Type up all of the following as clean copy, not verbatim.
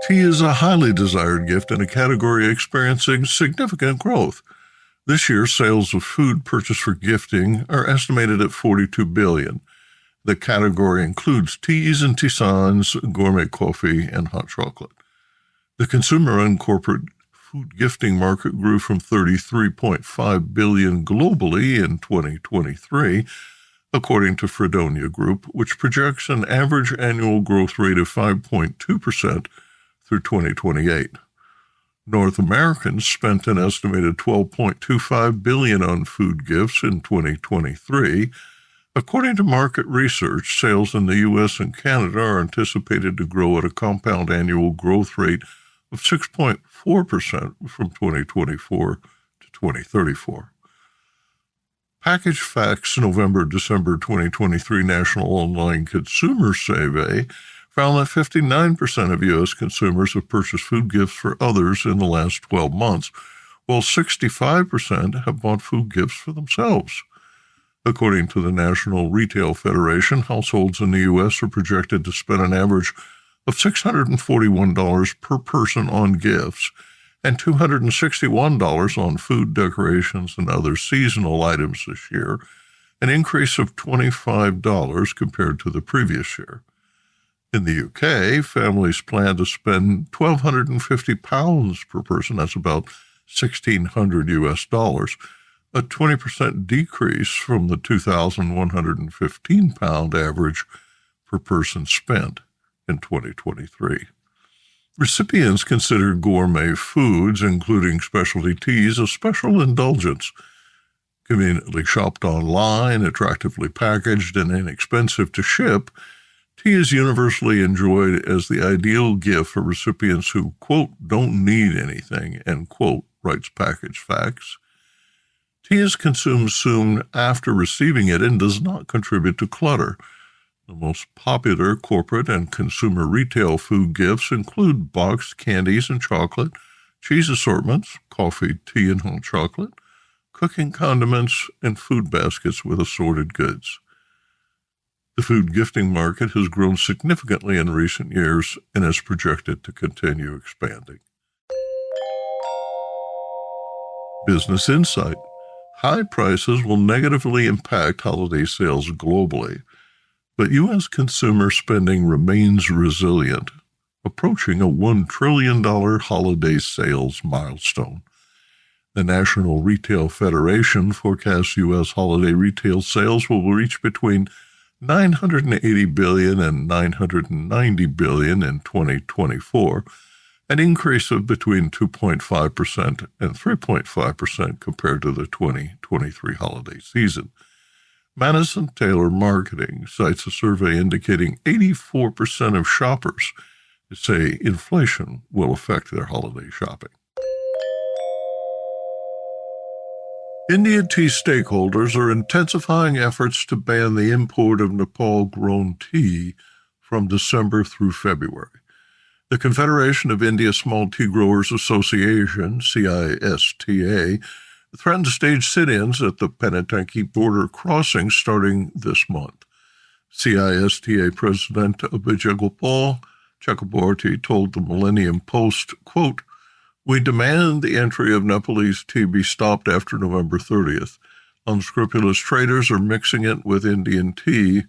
Tea is a highly desired gift in a category experiencing significant growth. This year, sales of food purchased for gifting are estimated at $42 billion. The category includes teas and tisanes, gourmet coffee, and hot chocolate. The consumer and corporate food gifting market grew from $33.5 billion globally in 2023, according to Fredonia Group, which projects an average annual growth rate of 5.2% through 2028. North Americans spent an estimated $12.25 billion on food gifts in 2023. According to market research, sales in the U.S. and Canada are anticipated to grow at a compound annual growth rate of 6.4% from 2024 to 2034. Package Facts November-December 2023 National Online Consumer Survey found that 59% of U.S. consumers have purchased food gifts for others in the last 12 months, while 65% have bought food gifts for themselves. According to the National Retail Federation, households in the U.S. are projected to spend an average of $641 per person on gifts and $261 on food, decorations, and other seasonal items this year, an increase of $25 compared to the previous year. In the UK, families plan to spend £1,250 per person, that's about $1,600 a 20% decrease from the £2,115 average per person spent in 2023. Recipients consider gourmet foods, including specialty teas, a special indulgence. Conveniently shopped online, attractively packaged, and inexpensive to ship, tea is universally enjoyed as the ideal gift for recipients who, quote, don't need anything, end quote, writes Package Facts. Tea is consumed soon after receiving it and does not contribute to clutter. The most popular corporate and consumer retail food gifts include boxed candies and chocolate, cheese assortments, coffee, tea, and hot chocolate, cooking condiments, and food baskets with assorted goods. The food gifting market has grown significantly in recent years and is projected to continue expanding. Business Insight. High prices will negatively impact holiday sales globally, but U.S. consumer spending remains resilient, approaching a $1 trillion holiday sales milestone. The National Retail Federation forecasts U.S. holiday retail sales will reach between $980 billion and $990 billion in 2024, an increase of between 2.5% and 3.5% compared to the 2023 holiday season. Madison Taylor Marketing cites a survey indicating 84% of shoppers say inflation will affect their holiday shopping. India tea stakeholders are intensifying efforts to ban the import of Nepal-grown tea from December through February. The Confederation of India Small Tea Growers Association, CISTA, threatened to stage sit-ins at the Panatanki border crossing starting this month. CISTA President Abhijagopal Chakraborty told the Millennium Post, quote, "We demand the entry of Nepalese tea be stopped after November 30th. Unscrupulous traders are mixing it with Indian tea,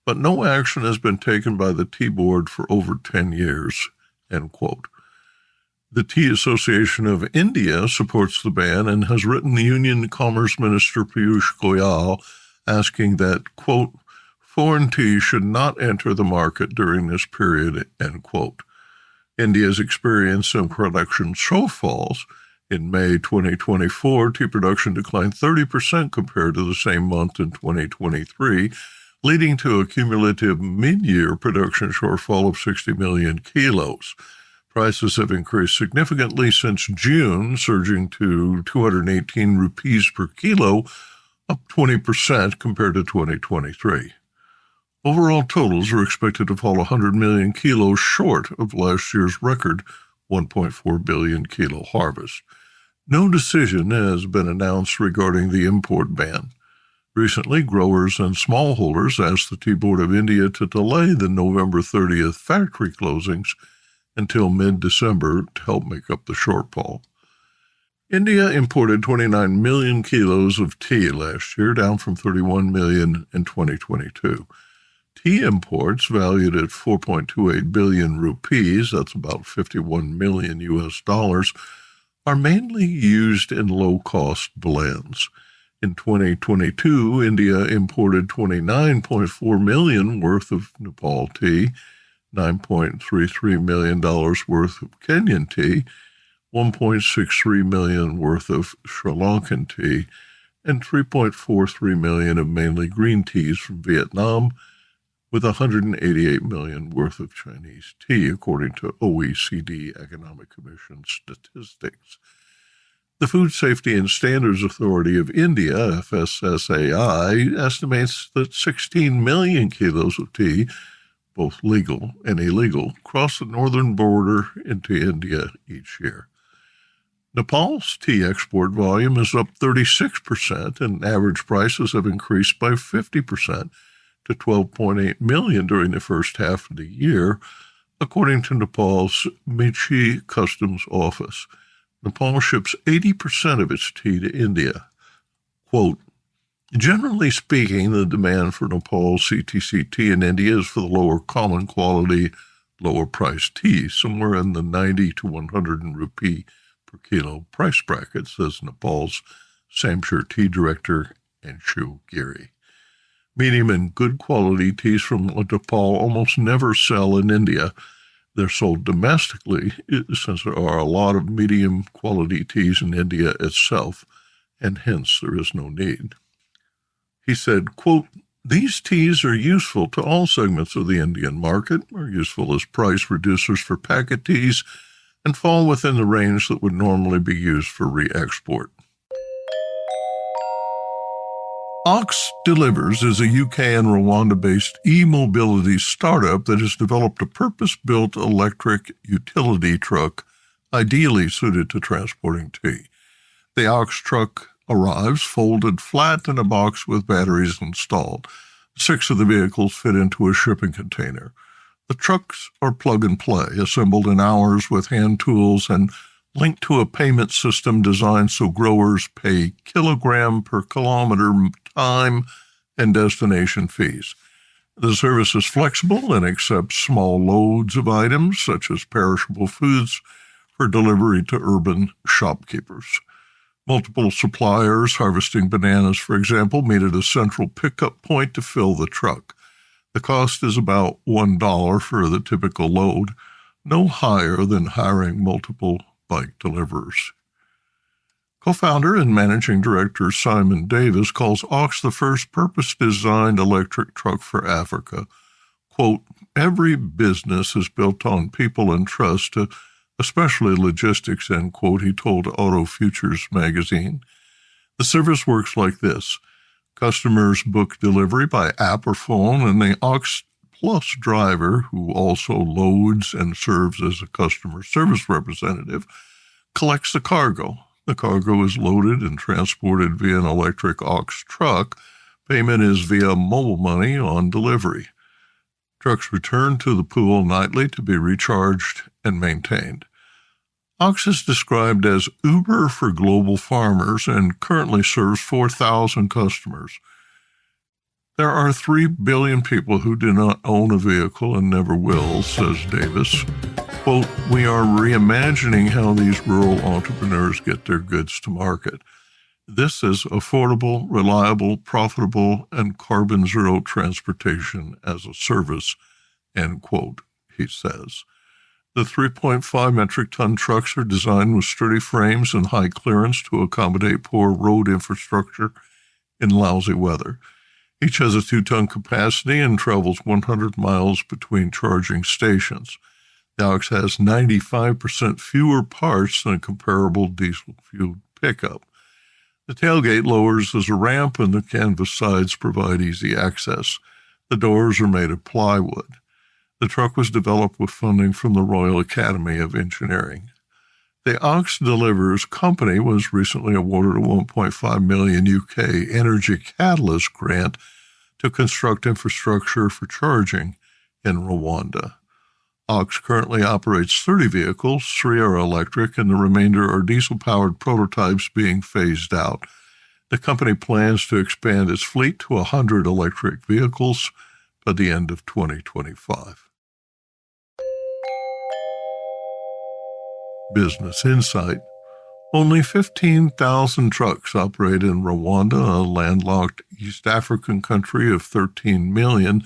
but no action has been taken by the Tea Board for over 10 years." End quote. The Tea Association of India supports the ban and has written the Union Commerce Minister Piyush Goyal asking that, quote, "foreign tea should not enter the market during this period," end quote. India's experienced some production shortfalls. In May 2024, tea production declined 30% compared to the same month in 2023, leading to a cumulative mid-year production shortfall of 60 million kilos. Prices have increased significantly since June, surging to 218 rupees per kilo, up 20% compared to 2023. Overall totals are expected to fall 100 million kilos short of last year's record 1.4 billion kilo harvest. No decision has been announced regarding the import ban. Recently, growers and smallholders asked the Tea Board of India to delay the November 30th factory closings until mid-December to help make up the shortfall. India imported 29 million kilos of tea last year, down from 31 million in 2022. Tea imports, valued at 4.28 billion rupees, that's about 51 million US dollars, are mainly used in low-cost blends. In 2022, India imported 29.4 million worth of Nepal tea, $9.33 million worth of Kenyan tea, $1.63 million worth of Sri Lankan tea, and $3.43 million of mainly green teas from Vietnam, with $188 million worth of Chinese tea, according to OECD Economic Commission statistics. The Food Safety and Standards Authority of India, FSSAI, estimates that 16 million kilos of tea, both legal and illegal, cross the northern border into India each year. Nepal's tea export volume is up 36%, and average prices have increased by 50%. To 12.8 million during the first half of the year, according to Nepal's Michi Customs Office. Nepal ships 80% of its tea to India. Quote, generally speaking, the demand for Nepal's CTC tea in India is for the lower common quality, lower priced tea, somewhere in the 90 to 100 rupee per kilo price bracket, says Nepal's Samshire tea director, Anshu Giri. Medium and good quality teas from Nepal almost never sell in India. They're sold domestically, since there are a lot of medium quality teas in India itself, and hence there is no need. He said, quote, these teas are useful to all segments of the Indian market, are useful as price reducers for packet teas, and fall within the range that would normally be used for re-export. Ox Delivers is a UK and Rwanda-based e-mobility startup that has developed a purpose-built electric utility truck ideally suited to transporting tea. The Ox truck arrives folded flat in a box with batteries installed. 6 of the vehicles fit into a shipping container. The trucks are plug-and-play, assembled in hours with hand tools and linked to a payment system designed so growers pay kilogram per kilometer time and destination fees. The service is flexible and accepts small loads of items, such as perishable foods, for delivery to urban shopkeepers. Multiple suppliers harvesting bananas, for example, meet at a central pickup point to fill the truck. The cost is about $1 for the typical load, no higher than hiring multiple bike deliverers. Co-founder and managing director Simon Davis calls Ox the first purpose-designed electric truck for Africa. Quote, every business is built on people and trust, especially logistics, end quote, he told Auto Futures magazine. The service works like this. Customers book delivery by app or phone, and the Ox Plus driver, who also loads and serves as a customer service representative, collects the cargo. The cargo is loaded and transported via an electric Ox truck. Payment is via mobile money on delivery. Trucks return to the pool nightly to be recharged and maintained. Ox is described as Uber for global farmers and currently serves 4,000 customers. There are 3 billion people who do not own a vehicle and never will, says Davis. Quote, we are reimagining how these rural entrepreneurs get their goods to market. This is affordable, reliable, profitable, and carbon zero transportation as a service, end quote, he says. The 3.5 metric ton trucks are designed with sturdy frames and high clearance to accommodate poor road infrastructure in lousy weather. Each has a 2-ton capacity and travels 100 miles between charging stations. The Ox has 95% fewer parts than a comparable diesel-fueled pickup. The tailgate lowers as a ramp, and the canvas sides provide easy access. The doors are made of plywood. The truck was developed with funding from the Royal Academy of Engineering. The Ox Delivers company was recently awarded a $1.5 million UK Energy Catalyst grant to construct infrastructure for charging in Rwanda. Ox currently operates 30 vehicles, 3 are electric, and the remainder are diesel-powered prototypes being phased out. The company plans to expand its fleet to 100 electric vehicles by the end of 2025. Business Insight. Only 15,000 trucks operate in Rwanda, a landlocked East African country of 13 million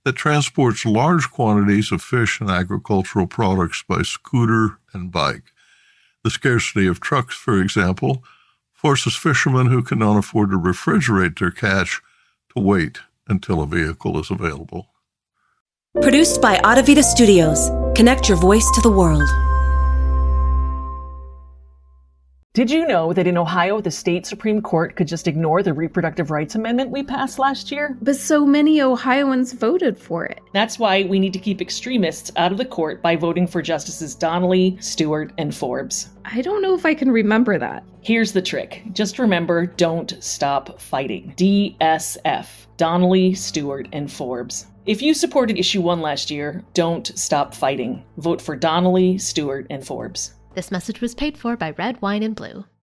that transports large quantities of fish and agricultural products by scooter and bike. The scarcity of trucks, for example, forces fishermen who cannot afford to refrigerate their catch to wait until a vehicle is available. Produced by Audavita Studios. Connect your voice to the world. Did you know that in Ohio, the state Supreme Court could just ignore the reproductive rights amendment we passed last year? But so many Ohioans voted for it. That's why we need to keep extremists out of the court by voting for Justices Donnelly, Stewart, and Forbes. I don't know if I can remember that. Here's the trick. Just remember, don't stop fighting. DSF. Donnelly, Stewart, and Forbes. If you supported Issue 1 last year, don't stop fighting. Vote for Donnelly, Stewart, and Forbes. This message was paid for by Red, Wine, and Blue.